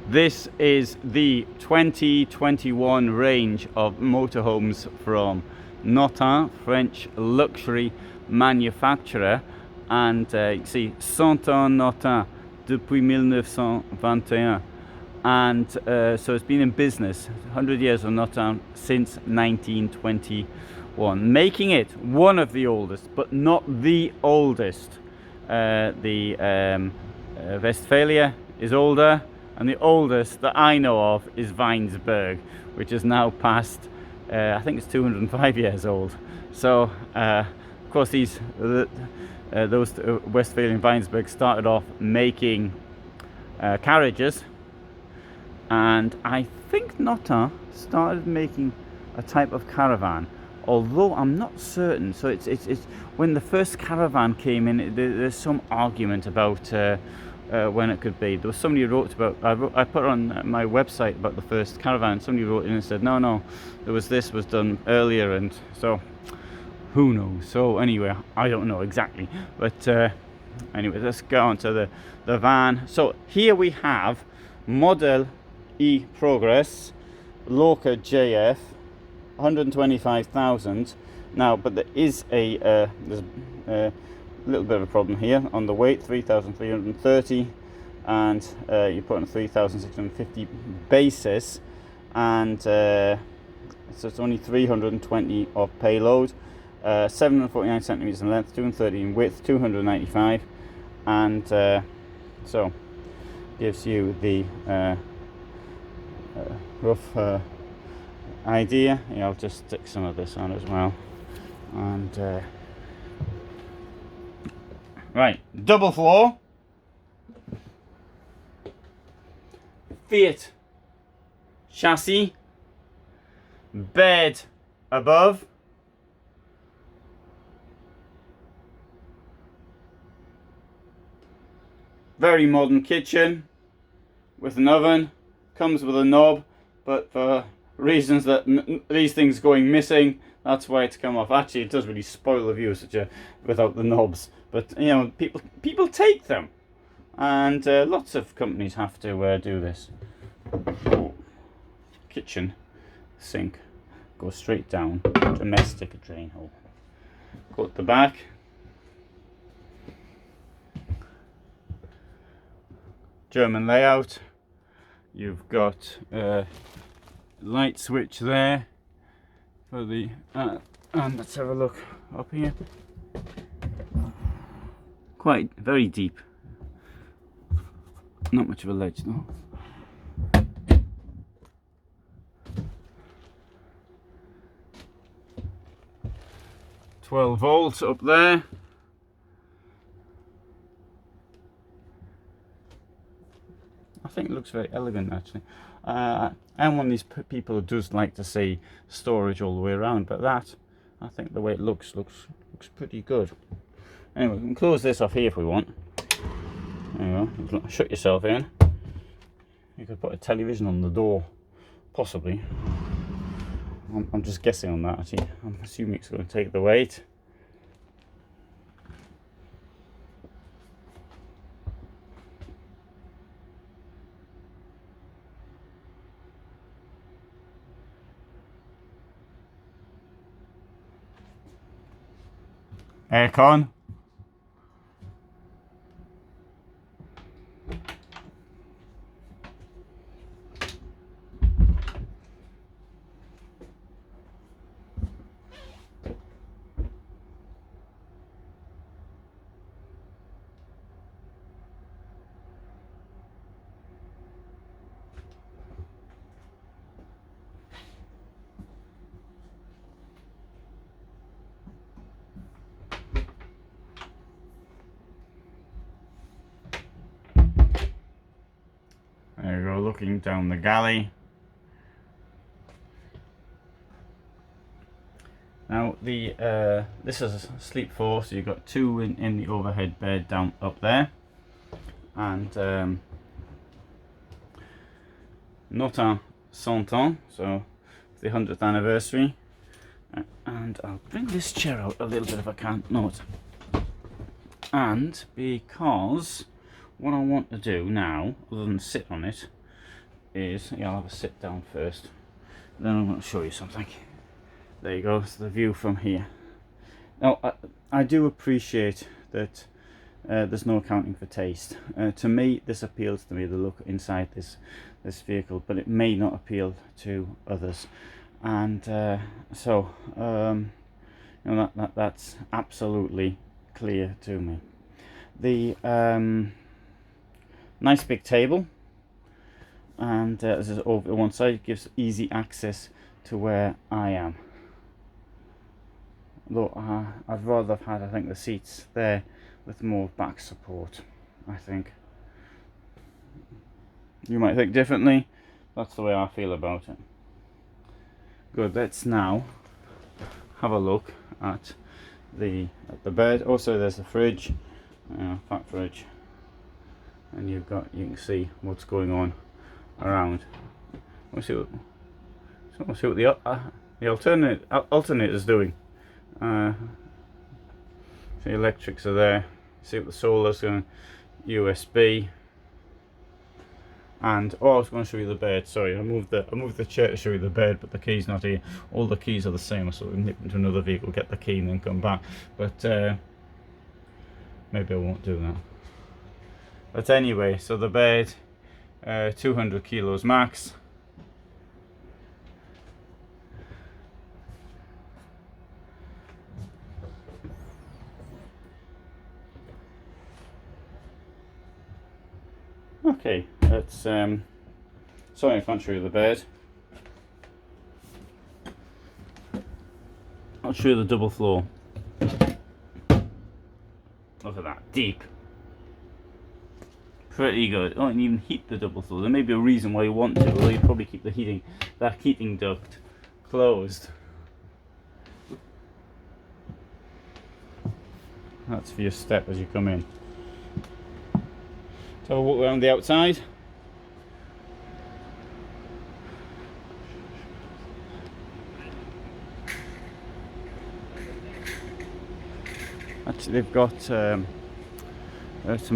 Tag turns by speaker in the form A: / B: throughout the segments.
A: This is the 2021 range of motorhomes from Notin, French luxury manufacturer, and you see Centenary Notin depuis 1921, and so it's been in business 100 years of Notin since 1921, making it one of the oldest, but not the oldest. Westphalia is older, and the oldest that I know of is Weinsberg, which is now past, I think it's 205 years old. So, of course, those Westphalian Weinsberg started off making carriages, and I think Notin started making a type of caravan, although I'm not certain. So it's when the first caravan came in, there's some argument about when it could be. There was somebody who wrote about, I put on my website about the first caravan. Somebody wrote in and said no, this was done earlier, and so who knows. So anyway, I don't know exactly, but anyway, let's go on to the van. So here we have Model E Progress Lorca JF, 125,000 now, but there is there's a little bit of a problem here on the weight, 3,330, and you put on a 3,650 basis, and so it's only 320 of payload, 749 centimeters in length, 230 in width, 295, and so gives you the rough idea. Yeah, I'll just stick some of this on as well, and right, double floor, Fiat chassis, bed above, very modern kitchen with an oven, comes with a knob, but for reasons that these things going missing, that's why it's come off. Actually, it does really spoil the view without the knobs, but you know, people take them, and lots of companies have to do this. Kitchen sink goes straight down, domestic drain hole. Go at the back, German layout. You've got light switch there for the and let's have a look up here. Quite very deep, not much of a ledge though. $12 up there. I think it looks very elegant, actually. I'm one of these people who does like to see storage all the way around, but that, I think the way it looks pretty good. Anyway, we can close this off here if we want. There you go. Shut yourself in. You could put a television on the door, possibly. I'm just guessing on that, actually. I'm assuming it's going to take the weight. Aircon. There you go, looking down the galley. Now this is a sleep 4, so you've got 2 in the overhead bed down up there, and Notin 100 ans, so the 100th anniversary. And I'll bring this chair out a little bit if I can. Not. And because what I want to do now, other than sit on it, is, yeah, I'll have a sit down first, then I'm going to show you something. There you go, it's the view from here. Now, I do appreciate that there's no accounting for taste. To me, this appeals to me, the look inside this vehicle, but it may not appeal to others. And so, you know, that's absolutely clear to me. The nice big table, and this is over one side, gives easy access to where I am. Though I'd rather have had, I think, the seats there with more back support. I think you might think differently. That's the way I feel about it. Good. Let's now have a look at the bed. Also, there's the fridge, fat fridge, and you can see what's going on around. Let's see what the alternator's doing. The electrics are there. See what the solar's going. USB. And I was going to show you the bed. Sorry, I moved the chair to show you the bed, but the key's not here. All the keys are the same. So we nip into another vehicle, get the key, and then come back. But maybe I won't do that. But anyway, so the bed, 200 kilos max. Okay, let's sorry I can't show you the bed. I'll show you the double floor. Look at that, deep. Pretty good. Oh, and even heat the double floor. There may be a reason why you want to, although you probably keep that heating duct closed. That's for your step as you come in. So we'll walk around the outside. Actually, they've got some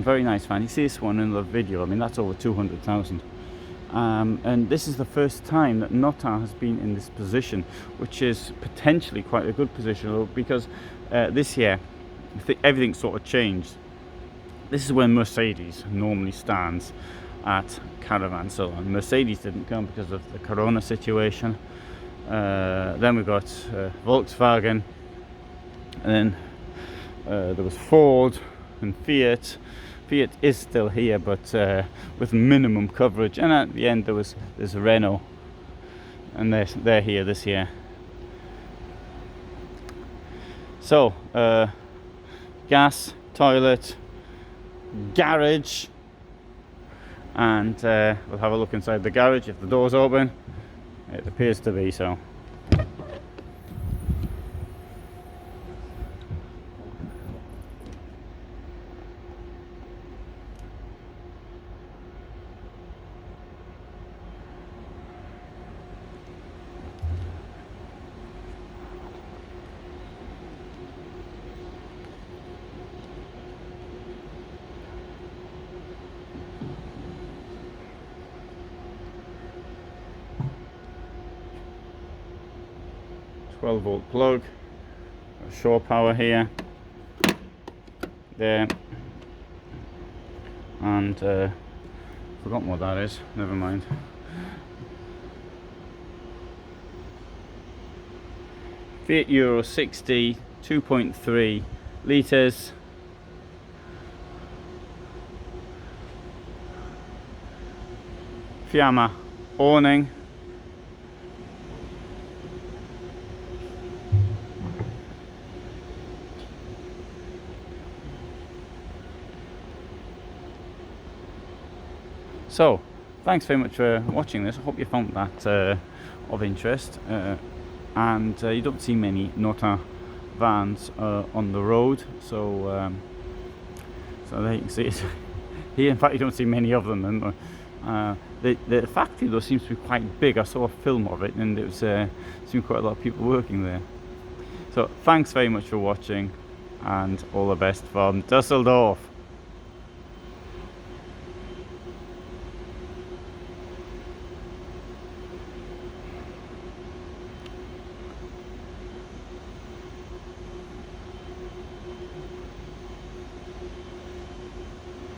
A: very nice fans. You see this one in the video. I mean, that's over 200,000. And this is the first time that Notin has been in this position, which is potentially quite a good position, because this year everything's sort of changed. This is where Mercedes normally stands at Caravan. So Mercedes didn't come because of the Corona situation. Then we got Volkswagen, and then there was Ford and Fiat. Fiat is still here, but with minimum coverage. And at the end there's Renault, and they're here this year. So gas, toilet, garage, and we'll have a look inside the garage if the door's open. It appears to be so. Volt plug, shore power here, there, and forgotten what that is, never mind. Fiat Euro 60, 2.3 litres. Fiamma awning. So, thanks very much for watching this. I hope you found that of interest. And you don't see many Notin vans on the road, so there you can see it here. In fact, you don't see many of them. And the factory though seems to be quite big. I saw a film of it, and it was seemed quite a lot of people working there. So, thanks very much for watching, and all the best from Dusseldorf.